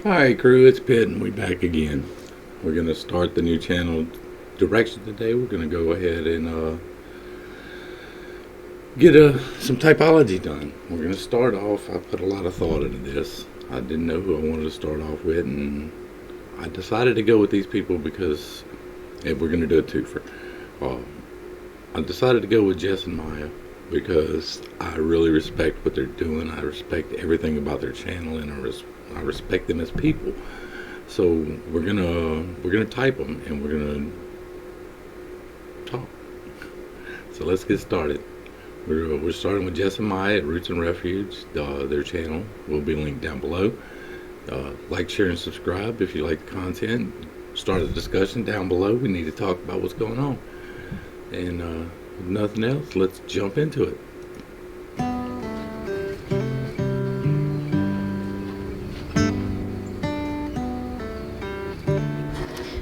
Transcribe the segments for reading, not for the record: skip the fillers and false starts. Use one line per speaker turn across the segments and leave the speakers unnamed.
Alright crew, it's Pitt and we back again. We're going to start the new channel direction today. We're going to go ahead and get some typology done. We're going to start off, I put a lot of thought into this. I didn't know who I wanted to start off with, and I decided to go with these people because we're going to do a twofer. I decided to go with Jess and Miah because I really respect what they're doing. I respect everything about their channel, and I respect them as people. So we're gonna type them and we're gonna talk. So let's get started. We're starting with Jess and Miah at Roots and Refuge. Their channel will be linked down below. Like, share, and subscribe if you like the content. Start a discussion down below. We need to talk about what's going on. And if nothing else, let's jump into it.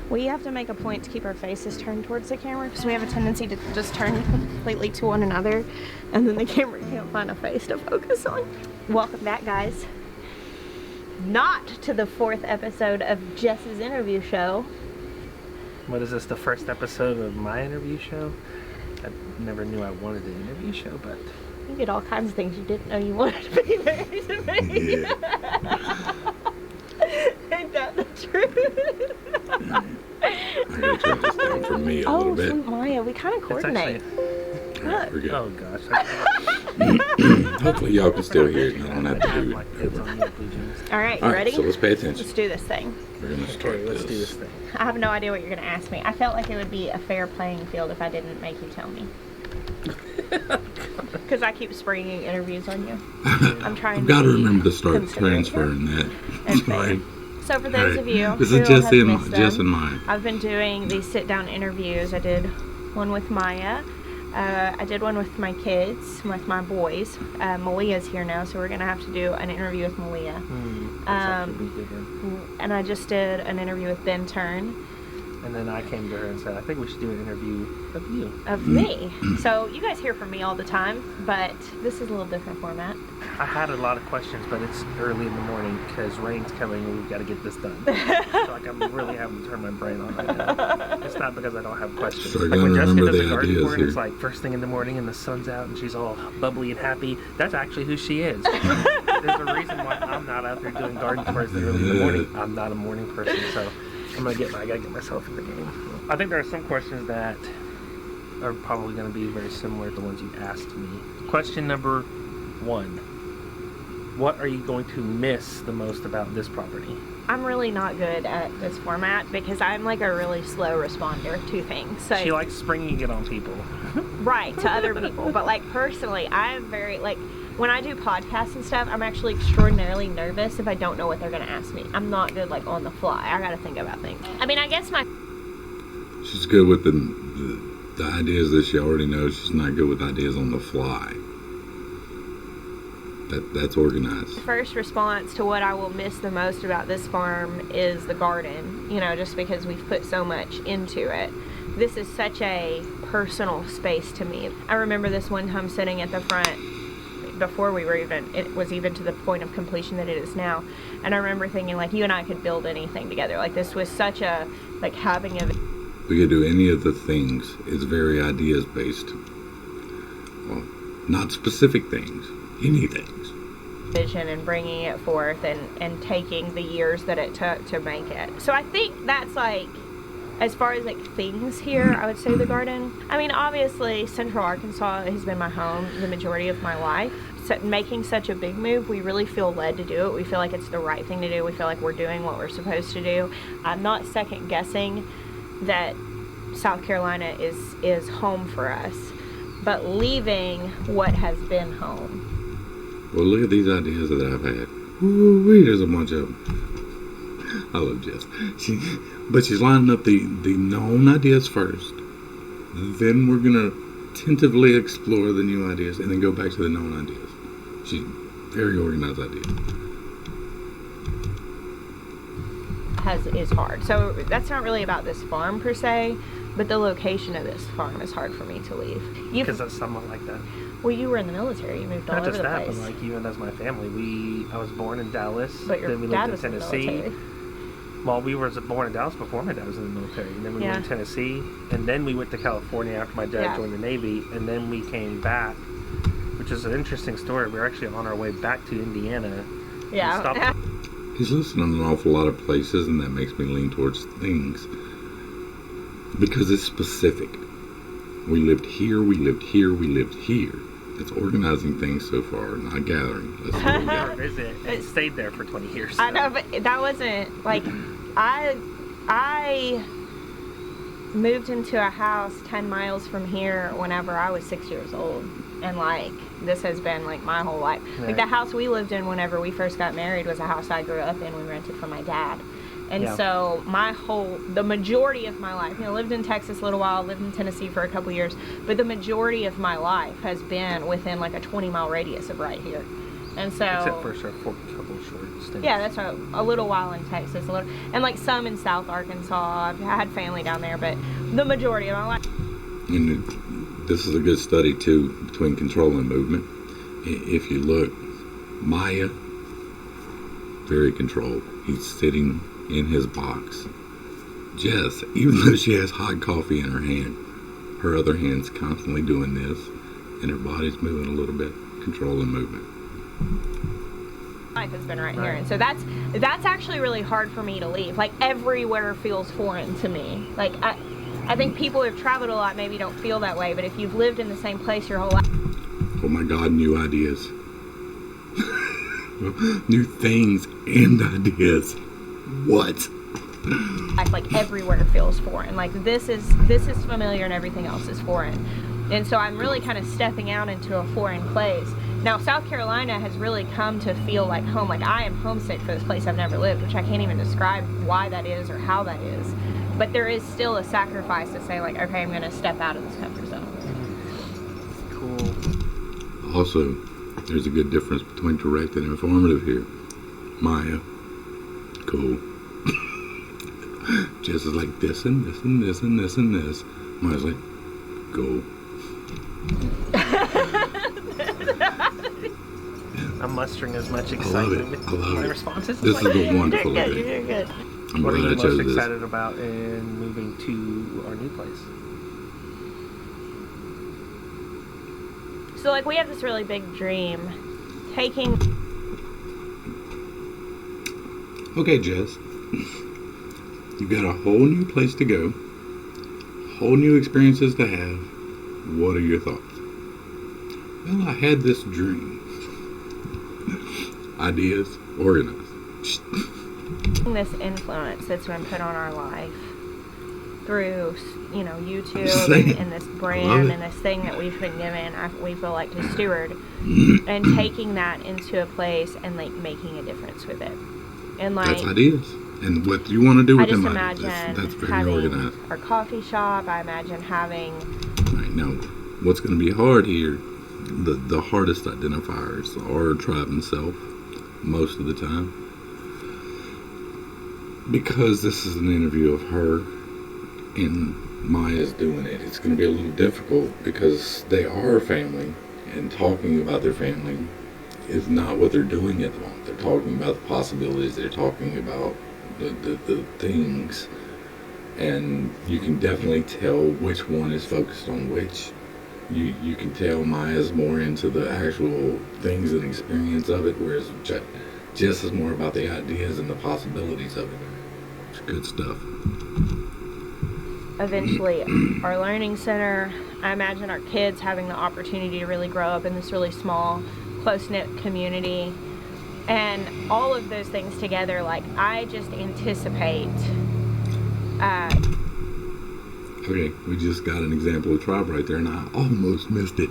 We have to make a point to keep our faces turned towards the camera because we have a tendency to just turn completely to one another, and then the camera can't find a face to focus on. Welcome back, guys. Not to the 4th episode of Jess's interview show.
What is this, the first episode of my interview show? I never knew I wanted an interview show, but...
You get all kinds of things you didn't know you wanted to be married to me.
Yeah.
Ain't that the truth?
I gotta turn this down for me a little bit.
Oh, Miah, we kind of coordinate.
Alright, we're good.
Oh gosh.
Hopefully y'all can still hear it and I don't have to do
Like
it
kids
over.
on the Blue Jeans.
Alright, you
Alright,
ready?
so let's pay attention.
Let's do this thing.
We're gonna start
Okay, let's do this thing.
I have no idea what you're going to ask me. I felt like it would be a fair playing field if I didn't make you tell me. Because I keep springing interviews on you. I'm trying
I've got to
be
remember to start
considerate
transferring that.
and fair.
Right.
So for those of you
This
who
is Jess
have missed them,
and Miah.
I've been doing these sit-down interviews. I did one with Miah. I did one with my kids, with my boys. Malia's here now, so we're going to have to do an interview with Malia. And I just did an interview with Ben Turn.
And then I came to her and said, I think we should do an interview of you.
Of me. So you guys hear from me all the time, but this is a little different format.
I had a lot of questions, but it's early in the morning because rain's coming and we've got to get this done. So like I'm really having to turn my brain on right now. It's not because I don't have questions.
So
Like when Jessica
remember
does
the
a garden
ideas
tour and
here.
it's like first thing in the morning and the sun's out and she's all bubbly and happy. That's actually who she is. There's a reason why I'm not out there doing garden tours early in the morning. I'm not a morning person, so I gotta get myself in the game. I think there are some questions that are probably going to be very similar to the ones you asked me. Question number 1. What are you going to miss the most about this property?
I'm really not good at this format because I'm like a really slow responder to things. So,
She likes springing it on people.
right, to other people. But like personally, I'm very like, when I do podcasts and stuff, I'm actually extraordinarily nervous if I don't know what they're going to ask me. I'm not good like on the fly. I got to think about things. I mean, I guess
She's good with the ideas that she already knows. She's not good with ideas on the fly. That's organized.
first response to what I will miss the most about this farm is the garden, you know, just because we've put so much into it. This is such a personal space to me. I remember this one time sitting at the front before it was even to the point of completion that it is now, and I remember thinking like, you and I could build anything together. Like this was such a, like having a...
We could do any of the things. It's very ideas based. Well, not specific things. Any things.
vision and bringing it forth and taking the years that it took to make it. So I think that's like, as far as like things here, I would say the garden. I mean, obviously Central Arkansas has been my home the majority of my life. So making such a big move, we really feel led to do it. We feel like it's the right thing to do. We feel like we're doing what we're supposed to do. I'm not second guessing that South Carolina is home for us, but leaving what has been home.
Well, look at these ideas that I've had. Ooh, there's a bunch of them. I love Jess. But she's lining up the known ideas first. Then we're going to tentatively explore the new ideas and then go back to the known ideas. She's very organized idea.
Is hard. So that's not really about this farm per se, But the location of this farm is hard for me to leave.
Because of someone like that.
Well, you were in the military. You moved all
Not
over
just
the
that,
place.
but like even as my family, I was born in Dallas.
But your
then we
dad
lived in
was
Tennessee.
in the military.
Well, we were born in Dallas before my dad was in the military, and then we
Yeah.
went to Tennessee, and then we went to California after my dad
Yeah.
joined the Navy, and then we came back, which is an interesting story. We were actually on our way back to Indiana.
Yeah.
We stopped-
He's listening in an awful lot of places, and that makes me lean towards things. Because it's specific. We lived here, we lived here, we lived here. It's organizing things so far, not gathering. That's what we
We
got.
were visit and stayed there for 20 years.
I know, but that wasn't like I moved into a house 10 miles from here whenever I was 6 years old, and like this has been like my whole life. Like
Right.
the house we lived in whenever we first got married was a house I grew up in. We rented from my dad. And
Yeah.
so the majority of my life, lived in Texas a little while, lived in Tennessee for a couple years, but the majority of my life has been within like a 20-mile radius of right here. And so,
Except for a couple of short stints.
yeah, that's a little while in Texas, and like some in South Arkansas. I've had family down there, but the majority of my life.
And this is a good study, too, between control and movement. If you look, Miah, very controlled. He's sitting in his box. Jess, even though she has hot coffee in her hand, her other hand's constantly doing this, and her body's moving a little bit. Control and movement.
Life has been right here, and so that's actually really hard for me to leave. Like everywhere feels foreign to me. Like I think people who have traveled a lot maybe don't feel that way, but if you've lived in the same place your whole life.
Oh my God, new ideas. New things and ideas. What?
Like everywhere feels foreign. Like this is familiar and everything else is foreign. And so I'm really kind of stepping out into a foreign place. Now South Carolina has really come to feel like home. Like I am homesick for this place I've never lived, which I can't even describe why that is or how that is. But there is still a sacrifice to say like, okay, I'm gonna step out of this comfort zone.
Cool.
Also, there's a good difference between direct and informative here. Miah, cool. Jess is like this and this and this and this and this. Miah's like, go.
I'm mustering as much excitement.
I love
My
it.
responses.
This is a
You're
wonderful
good.
thing.
You're good.
I'm
What are
glad
you
I chose
most
this.
excited about in moving to our new place?
So like we have this really big dream, taking.
Okay, Jess. You've got a whole new place to go, whole new experiences to have. What are your thoughts? Well, I had this dream. Ideas, organized.
This influence that's been put on our life through, YouTube
Same.
and this
Love
brand
it.
and this thing that we've been given, we feel like to steward, and taking that into a place and like making a difference with it. And like,
That's ideas. And what you want to do
I
with
just
them
imagine
ideas. That's very
having
organized.
our coffee shop. I imagine having.
Right now, what's going to be hard here, the hardest identifiers are tribe and self, most of the time. Because this is an interview of her and Miah's doing it, it's going to be a little difficult because they are a family, and talking about their family is not what they're doing at the moment. They're talking about the possibilities, they're talking about the things, and you can definitely tell which one is focused on which. You can tell Miah's more into the actual things and experience of it, whereas Jess is more about the ideas and the possibilities of it. It's good stuff.
Eventually our learning center. I imagine our kids having the opportunity to really grow up in this really small, close-knit community, and all of those things together. Like I just anticipate
Okay, we just got an example of tribe right there, and I almost missed it.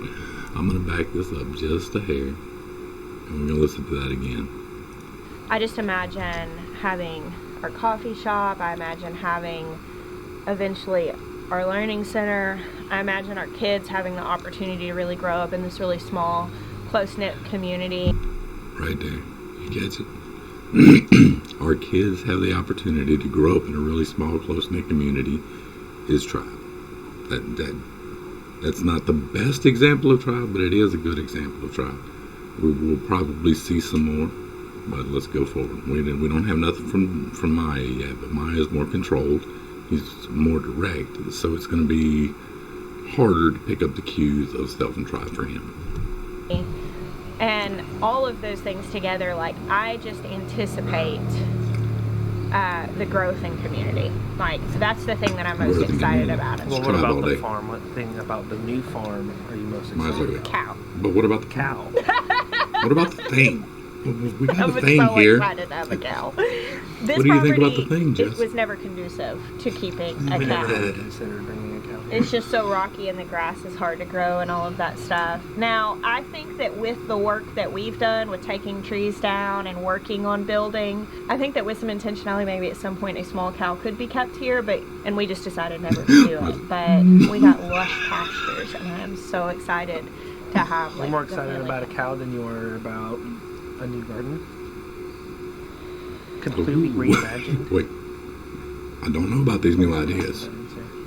I'm going to back this up just a hair, and we're going to listen to that again.
I just imagine having our coffee shop. I imagine having eventually our learning center. I imagine our kids having the opportunity to really grow up in this really small, close-knit community.
Right there. You catch it? Our kids have the opportunity to grow up in a really small, close-knit community. Is tribe. That's not the best example of trial, but it is a good example of trial. We will probably see some more, but let's go forward. We don't have nothing from Miah yet, but Miah is more controlled. He's more direct, so it's going to be harder to pick up the cues of stealth and trial for him.
And all of those things together, like, I just anticipate the growth in community. Like, that's the thing that I'm most excited about.
Well, what about the farm? What thing about the new farm are you most excited about?
Cow.
But what about the
Cow.
What about the thing? We got
I'm
a thing
so
here.
excited to have a cow. This
What do you think about the thing, Jess?
It was never conducive to keeping a
We
cow.
never considered bringing a cow here.
It's just so rocky and the grass is hard to grow and all of that stuff. Now, I think that with the work that we've done with taking trees down and working on building, I think that with some intentionality, maybe at some point a small cow could be kept here, and we just decided never to do it. But we got lush pastures, and I'm so excited to have, like,
You're more excited about a cow than you are about a new garden? Completely reimagined?
Wait. I don't know about these new ideas.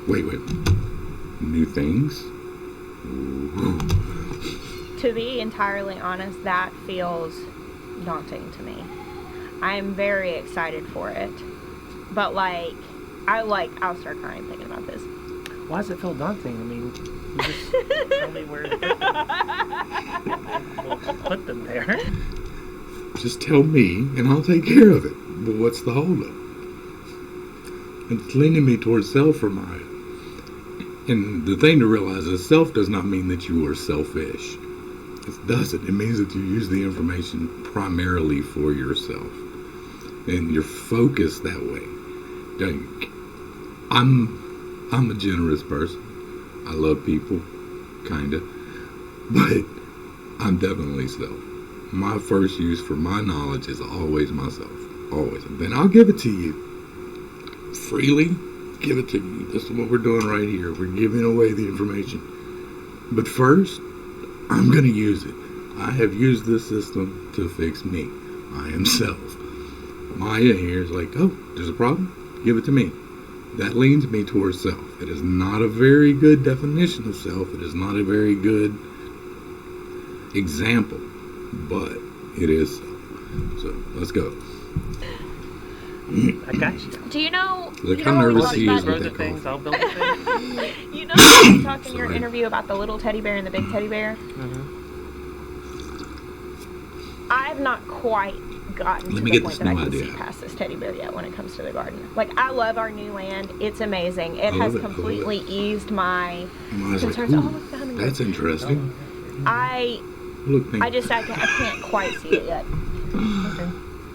Wait. New things? Ooh.
To be entirely honest, that feels daunting to me. I am very excited for it. But, I'll start crying thinking about this.
Why does it feel daunting? I mean, you just tell me where to put them. We'll put them there.
Just tell me, and I'll take care of it. But what's the holdup? It's leaning me towards self for Miah. And the thing to realize is self does not mean that you are selfish. It doesn't. It means that you use the information primarily for yourself. And you're focused that way. I'm a generous person. I love people, kinda. But I'm definitely self. My first use for my knowledge is always myself. Always. And then I'll give it to you. Freely give it to you. This is what we're doing right here. We're giving away the information. But first, I'm going to use it. I have used this system to fix me. I am self. Miah here is like, oh, there's a problem? Give it to me. That leans me towards self. It is not a very good definition of self. It is not a very good example. But it is self. So, let's go.
I got you.
Do you know?
Look
you
how
know
nervous he
You
is
grow
with
the
that
things,
cough.
I'll build the things.
You know, you talk in your
Sorry.
interview about the little teddy bear and the big teddy bear.
Mm-hmm.
I've not quite gotten
Let
to
me
the
get
point
this
that I
new
can
idea
see
out.
past this teddy bear yet when it comes to the garden. Like, I love our new land. It's amazing. It
I
has
love it.
completely eased my
Miah's like,
concerns.
ooh,
Oh, look, the hummingbird.
that's interesting.
I
Look, thank
can't quite see it yet.
Okay.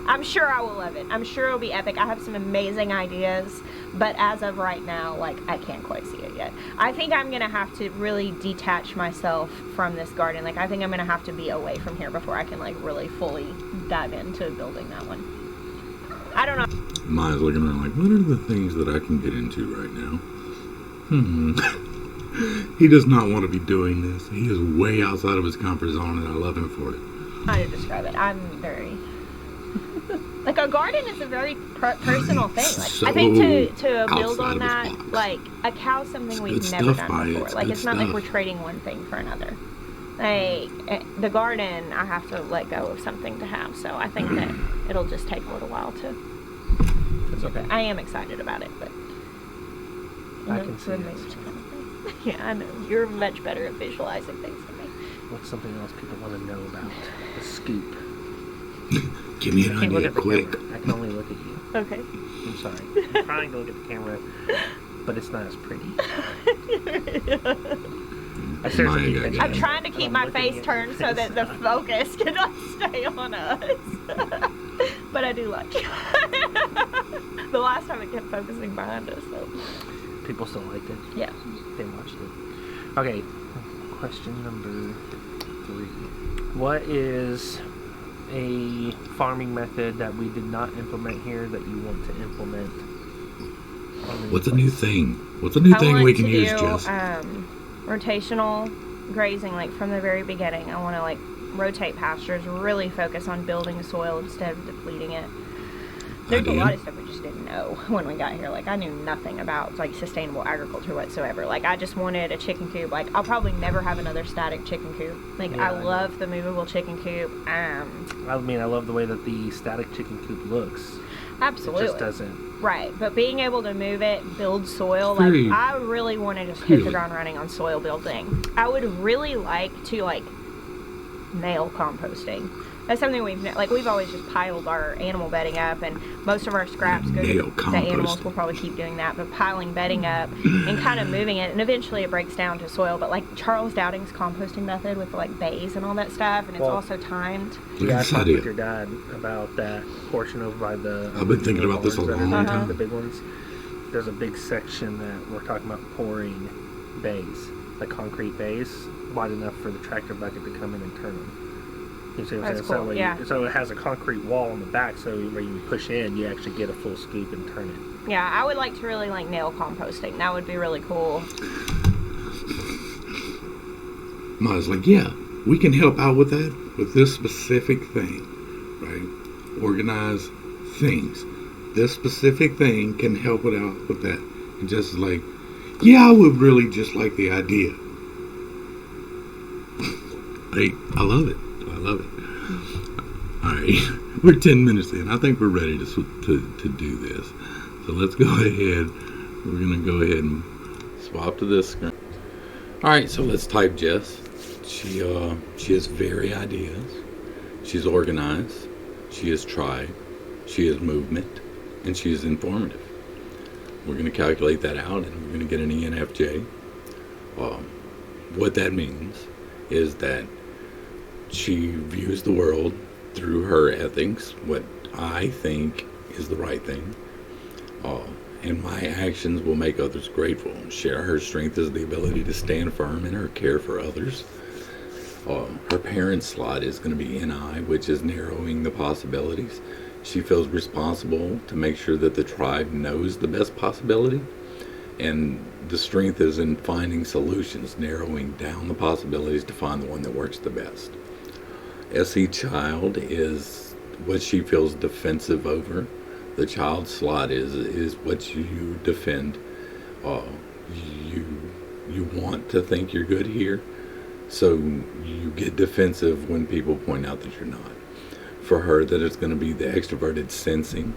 I'm sure I will love it. I'm sure it'll be epic. I have some amazing ideas, but as of right now, like, I can't quite see it yet. I think I'm going to have to really detach myself from this garden. Like, I think I'm going to have to be away from here before I can, like, really fully dive into building that one. I don't know.
Miah's looking around like, what are the things that I can get into right now? He does not want to be doing this. He is way outside of his comfort zone, and I love him for it.
How to describe it? I'm very... Like, a garden is a very personal thing. Like,
So
I think to build
outside
on
of his
that,
box.
like, a cow's something we've
good
never
stuff,
done
Miah.
before.
It's
Like,
good
it's not like
stuff.
we're trading one thing for another. Like, the garden, I have to let go of something to have. So I think that it'll just take a little while to...
That's okay.
I am excited about it, but...
I can see it.
kind of thing. Yeah, I know. You're much better at visualizing things than me.
What's something else people want to know about the scoop?
Give me an
I can't look
idea
at the
quick.
camera. I can only look at you.
Okay.
I'm sorry. I'm trying to look at the camera, but it's not as pretty. I seriously
Miah
think
got
I'm
it.
trying to keep my face turned so that the focus can like stay on us. But I do like it. The last time it kept focusing behind us, so
People still liked it.
yeah.
They watched it. Okay, question number 3. What is a farming method that we did not implement here that you want to implement?
What's a new thing? What's a new
I
thing
want
we can
to
use,
do,
Jess?
rotational grazing, like from the very beginning. I want to like rotate pastures, really focus on building soil instead of depleting it. There's a
Idea.
lot of stuff we just didn't know know when we got here. Like, I knew nothing about, like, sustainable agriculture whatsoever. Like, I just wanted a chicken coop. Like, I'll probably never have another static chicken coop. Like,
Yeah,
I love the movable chicken coop.
I mean, I love the way that the static chicken coop looks.
Absolutely.
It just doesn't.
Right, but being able to move it, build soil, like, I really want to just hit the ground running on soil building. I would really like to, like, nail composting. That's something we've always just piled our animal bedding up, and most of our scraps go to the animals. We'll probably keep doing that, but piling bedding up and kind of moving it, and eventually it breaks down to soil. But like Charles Dowding's composting method with like bays and all that stuff, and it's also timed.
Yeah, I talked with your dad about that portion over by the.
I've been thinking about this a long time.
The big ones. There's a big section that we're talking about pouring bays, like concrete bays, wide enough for the tractor bucket to come in and turn them. You see what I'm saying?
Cool. Yeah.
So it has a concrete wall on the back, so when you push in, you actually get a full scoop and turn it.
Yeah, I would like to really like nail composting. That would be really cool.
Ma's like, yeah, we can help out with that, with this specific thing, right? Organize things. This specific thing can help it out with that. And just like, yeah, I would really just like the idea. Hey, I love it. I love it. All right, we're 10 minutes in. I think we're ready to do this. So let's go ahead. We're gonna go ahead and swap to this screen. All right, so let's type Jess. She has very ideas. She's organized. She is tried. She is movement, and she is informative. We're gonna calculate that out, and we're gonna get an ENFJ. What that means is that she views the world through her ethics, what I think is the right thing, and my actions will make others grateful. Share her strength is the ability to stand firm in her care for others. Her parent slot is going to be NI, which is narrowing the possibilities. She feels responsible to make sure that the tribe knows the best possibility, and the strength is in finding solutions, narrowing down the possibilities to find the one that works the best. SE child is what she feels defensive over. The child slot is what you defend. You want to think you're good here, so you get defensive when people point out that you're not. For her, that it's going to be the extroverted sensing,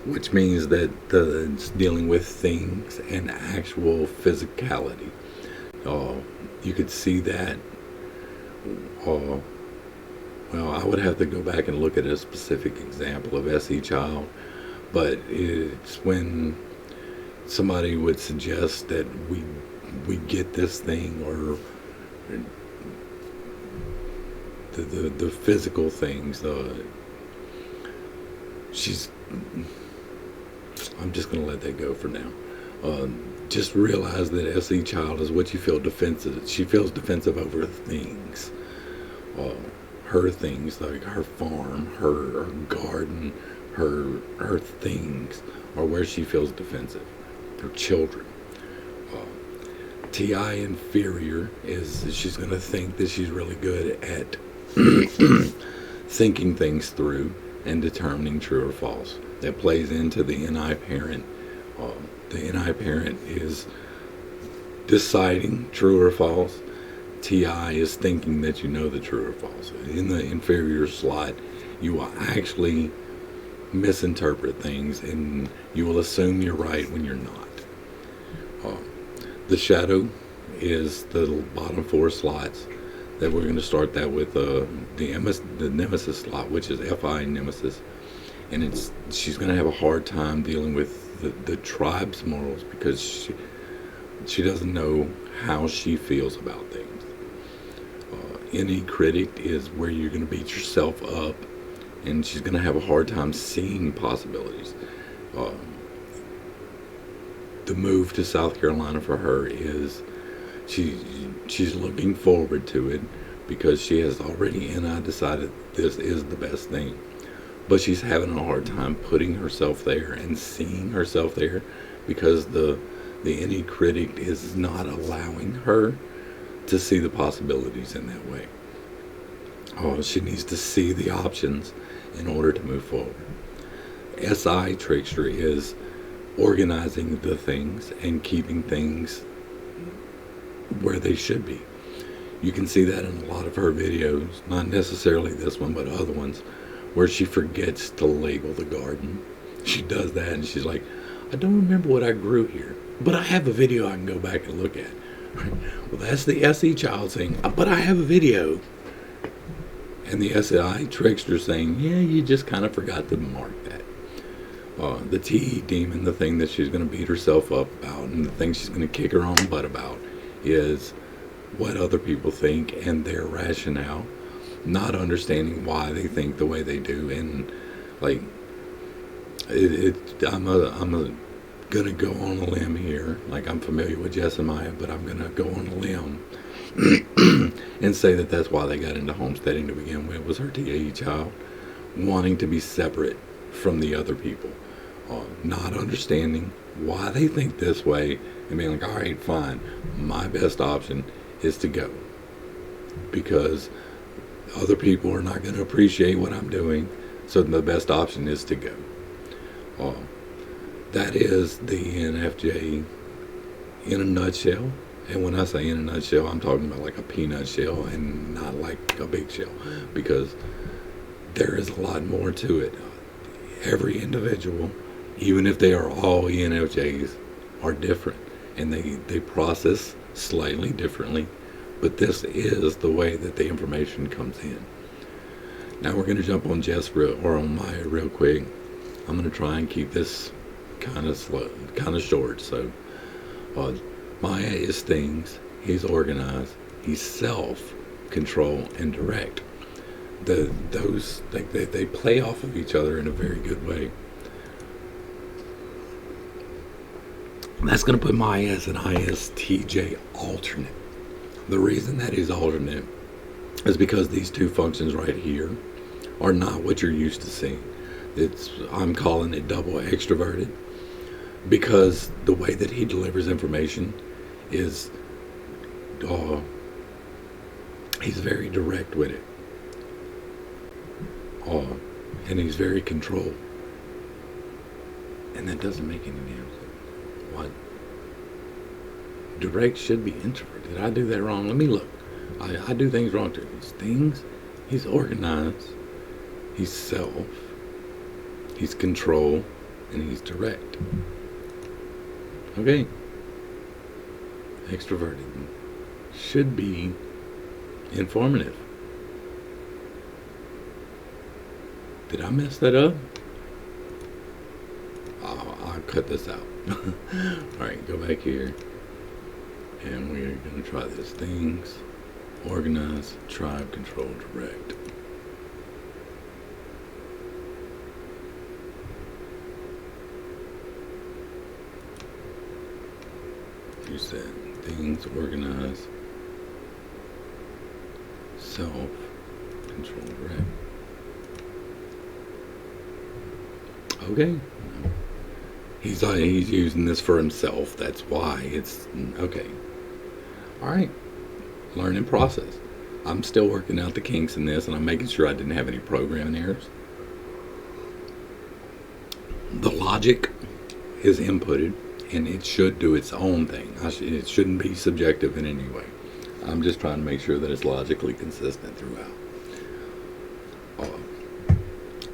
which means that it's dealing with things and actual physicality. You could see that. Well, I would have to go back and look at a specific example of SE child, but it's when somebody would suggest that we get this thing, or the physical things. I'm just going to let that go for now. Just realize that SE child is what you feel defensive. She feels defensive over things. Her things, like her farm, her garden, her things are where she feels defensive. Her children. TI inferior is she's going to think that she's really good at thinking things through and determining true or false. That plays into the NI parent. The NI parent is deciding true or false. TI is thinking that you know the true or false. In the inferior slot, you will actually misinterpret things, and you will assume you're right when you're not. The shadow is the bottom 4 slots. That we're going to start that with the nemesis slot, which is FI nemesis, and she's going to have a hard time dealing with the tribe's morals, because she doesn't know how she feels about things. Any critic is where you're going to beat yourself up, and she's going to have a hard time seeing possibilities. The move to South Carolina for her is she's looking forward to it, because she has already decided this is the best thing. But she's having a hard time putting herself there and seeing herself there, because the any critic is not allowing her to see the possibilities in that way. She needs to see the options in order to move forward. SI trickster is organizing the things and keeping things where they should be. You can see that in a lot of her videos, not necessarily this one, but other ones, where she forgets to label the garden. She does that and she's like, I don't remember what I grew here, but I have a video I can go back and look at. Well, that's the SE child saying, but I have a video. And the SI trickster saying, yeah, you just kind of forgot to mark that. The TE demon, the thing that she's going to beat herself up about and the thing she's going to kick her own butt about is what other people think and their rationale, not understanding why they think the way they do. And like, I'm gonna go on a limb here. Like, I'm familiar with Jess and Miah, but I'm gonna go on a limb and say that that's why they got into homesteading to begin with, was her TAE child wanting to be separate from the other people, not understanding why they think this way, and being like, all right, fine, my best option is to go, because other people are not going to appreciate what I'm doing, so the best option is to go. That is the NFJ in a nutshell. And when I say in a nutshell, I'm talking about like a peanut shell and not like a big shell, because there is a lot more to it. Every individual, even if they are all ENFJs, are different, and they process slightly differently, but this is the way that the information comes in. Now we're going to jump on Jess on Miah real quick. I'm going to try and keep this kind of slow, kind of short. So Miah is things, he's organized, he's self-control and direct. Those they play off of each other in a very good way. That's going to put Miah as an ISTJ alternate. The reason that is alternate is because these two functions right here are not what you're used to seeing. I'm calling it double extroverted, because the way that he delivers information is he's very direct with it, and he's very controlled, and that doesn't make any damn sense. What? Direct should be introvert. Did I do that wrong? Let me look. I do things wrong too. He's organized, he's self, he's control, and he's direct. Okay. Extroverted should be informative. Did I mess that up? I'll cut this out. Alright, go back here. And we're going to try this. Things, organize, tribe, control, direct. You said things, organize, self, control, direct. Okay. He's using this for himself. That's why it's okay. All right. Learning process. I'm still working out the kinks in this, and I'm making sure I didn't have any programming errors. The logic is inputted, and it should do its own thing. It shouldn't be subjective in any way. I'm just trying to make sure that it's logically consistent throughout.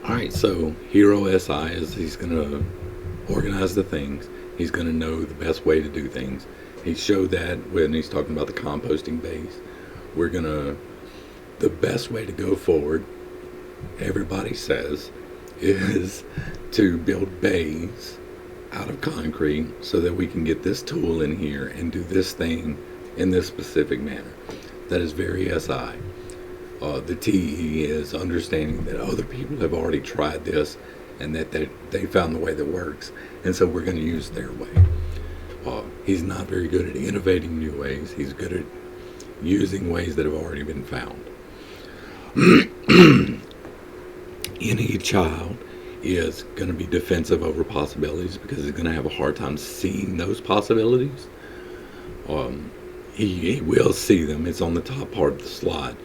Alright, so Hero SI is he's going to organize the things. He's going to know the best way to do things. He showed that when he's talking about the composting base. The best way to go forward, everybody says, is to build bays out of concrete so that we can get this tool in here and do this thing in this specific manner. That is very SI. The TE is understanding that other people have already tried this and that they found the way that works, and so we're going to use their way. He's not very good at innovating new ways. He's good at using ways that have already been found. Any child is going to be defensive over possibilities because he's going to have a hard time seeing those possibilities. He will see them. It's on the top part of the slide,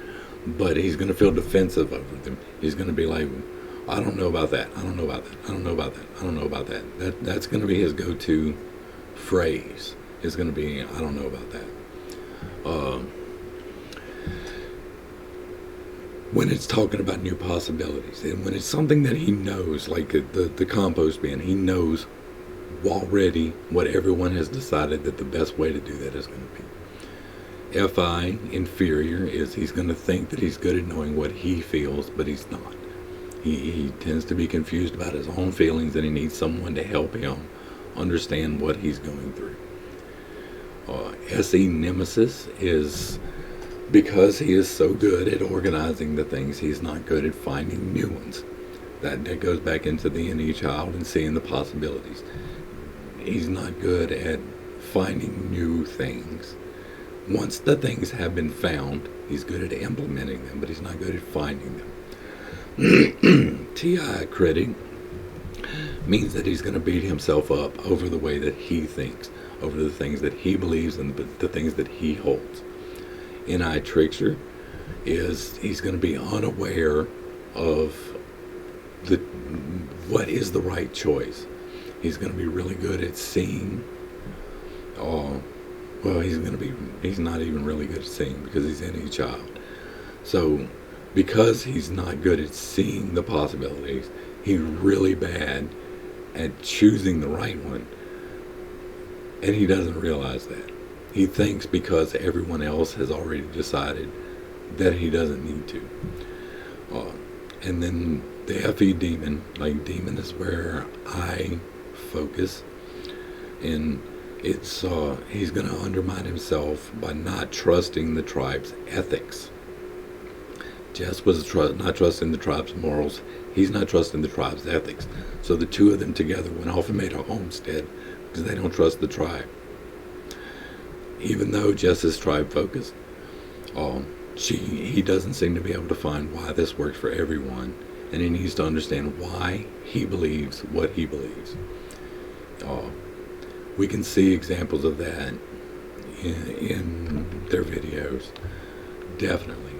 but he's going to feel defensive over them. He's going to be like, I don't know about that. I don't know about that. I don't know about that. I don't know about that. That's going to be his go-to phrase. Is going to be, I don't know about that. When it's talking about new possibilities, and when it's something that he knows, like the compost bin, he knows already what everyone has decided that the best way to do that is going to be. FI, inferior, is he's going to think that he's good at knowing what he feels, but he's not. He tends to be confused about his own feelings, and he needs someone to help him understand what he's going through. SE, nemesis, is because he is so good at organizing the things, he's not good at finding new ones. That goes back into the NE child and seeing the possibilities. He's not good at finding new things. Once the things have been found, he's good at implementing them, but he's not good at finding them. TI, critic, means that he's going to beat himself up over the way that he thinks, over the things that he believes and the things that he holds. NI, trickster, is he's going to be unaware of what is the right choice. He's going to be really good at seeing. He's not even really good at seeing because he's NE child. So because he's not good at seeing the possibilities, he's really bad at choosing the right one. And he doesn't realize that. He thinks because everyone else has already decided that he doesn't need to. And then the FE, demon, like demon is where I focus. And it's he's going to undermine himself by not trusting the tribe's ethics. Jess was not trusting the tribe's morals. He's not trusting the tribe's ethics. So the two of them together went off and made a homestead because they don't trust the tribe. Even though Jess is tribe focused, he doesn't seem to be able to find why this works for everyone, and he needs to understand why he believes what he believes. We can see examples of that in their videos, definitely.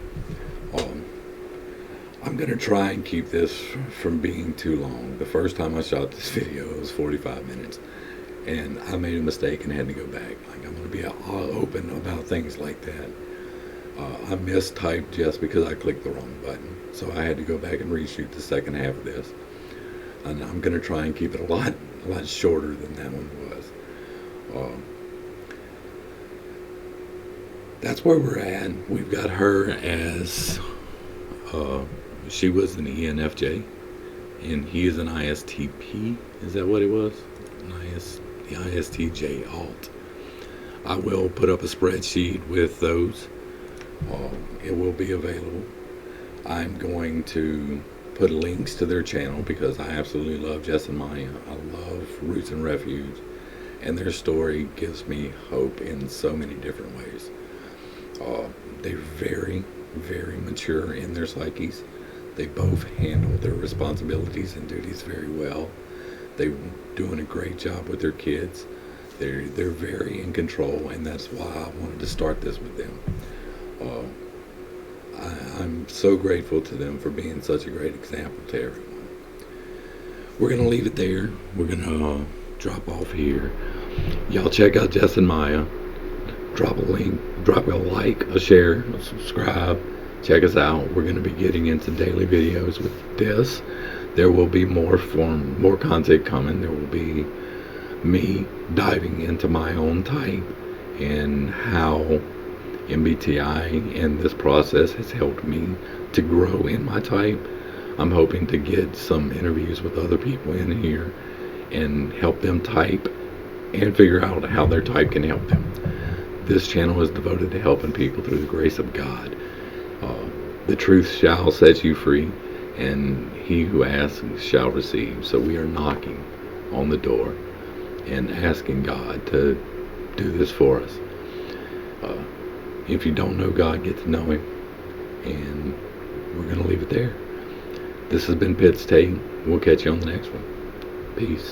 I'm going to try and keep this from being too long. The first time I shot this video, it was 45 minutes. And I made a mistake and had to go back. Like, I'm going to be open about things like that. I mistyped just because I clicked the wrong button. So I had to go back and reshoot the second half of this. And I'm going to try and keep it a lot shorter than that one was. That's where we're at. We've got her as... she was an ENFJ. And he is an ISTP. Is that what it was? The ISTJ alt. I will put up a spreadsheet with those. It will be available. I'm going to put links to their channel because I absolutely love Jess and Miah. I love Roots and Refuge, and their story gives me hope in so many different ways. They're very, very mature in their psyches. They both handle their responsibilities and duties very well. They're doing a great job with their kids. They're very in control, and that's why I wanted to start this with them. I'm so grateful to them for being such a great example to everyone. We're going to leave it there. We're going to drop off here. Y'all check out Jess and Miah. Drop a link, drop a like, a share, a subscribe. Check us out. We're going to be getting into daily videos with this. There will be more content coming. There will be me diving into my own type and how MBTI and this process has helped me to grow in my type. I'm hoping to get some interviews with other people in here and help them type and figure out how their type can help them. This channel is devoted to helping people through the grace of God. The truth shall set you free, and he who asks shall receive. So we are knocking on the door and asking God to do this for us. If you don't know God, get to know him. And we're going to leave it there. This has been Pitt's Take. We'll catch you on the next one. Peace.